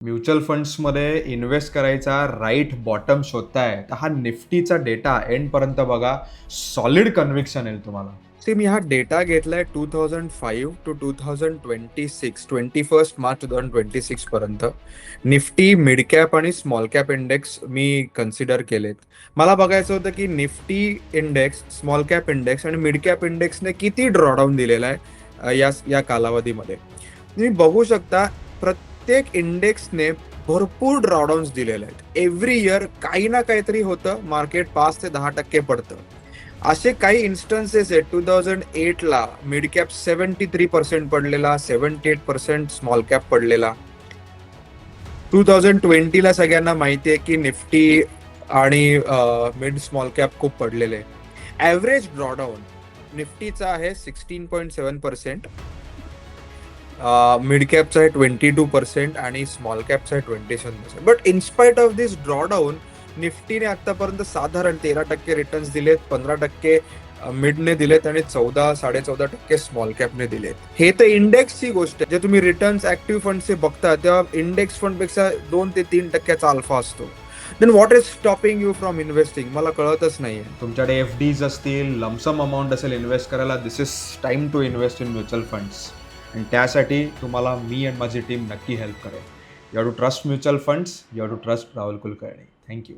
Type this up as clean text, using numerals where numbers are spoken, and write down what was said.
Mutual फंड्समध्ये invest करायचा right bottom शोधताय, तर हा निफ्टीचा डेटा एंडपर्यंत बघा. सॉलिड कन्व्हिक्शन येईल तुम्हाला. मी हा डेटा घेतलाय 2005 to 2026, 21 मार्च 2026 पर्यंत. निफ्टी, मिड कॅप आणि स्मॉल कॅप इंडेक्स मी कन्सिडर केलेत. मला बघायचं होतं की Nifty index, small cap index आणि मिड कॅप इंडेक्सने किती ड्रॉडाऊन दिलेला आहे या कालावधीमध्ये. तुम्ही बघू शकता प्रत्येक इंडेक्सने भरपूर ड्रॉडाऊन्स दिलेले आहेत. एव्हरी इयर काही ना काहीतरी होतं, मार्केट 5 ते 10% पडतं. असे काही इन्स्टन्सेस आहेत. 2008ला मिड कॅप 73% पडलेला, 78% स्मॉल कॅप पडलेला. 2020ला सगळ्यांना माहिती आहे की निफ्टी आणि मिड स्मॉल कॅप खूप पडलेले. ॲव्हरेज ड्रॉडाऊन निफ्टीचा आहे 16.7%, मिड कॅपचा आहे 22% आणि स्मॉल कॅपचा आहे 27%. बट इन्स्पाइट ऑफ दिस ड्रॉडाऊन निफ्टीने आतापर्यंत साधारण 13% रिटर्न्स दिलेत, 15% मिडने दिलेत आणि 14-14.5% स्मॉल कॅपने दिलेत. हे तर इंडेक्सची गोष्ट आहे. जे तुम्ही रिटर्न्स ऍक्टिव्ह फंडचे बघता तेव्हा इंडेक्स फंडपेक्षा 2 ते 3% अल्फा असतो. Then what is stopping you from investing? मला कळतच नाहीये. तुमच्याकडे FDs असतील, लमसम अमाऊंट असेल इन्व्हेस्ट करायला, this is time to invest in mutual funds. आणि त्यासाठी तुम्हाला मी आणि माझी टीम नक्की हेल्प करेल. You have to trust mutual funds, you have to trust Rahul Kulkarni. Thank you.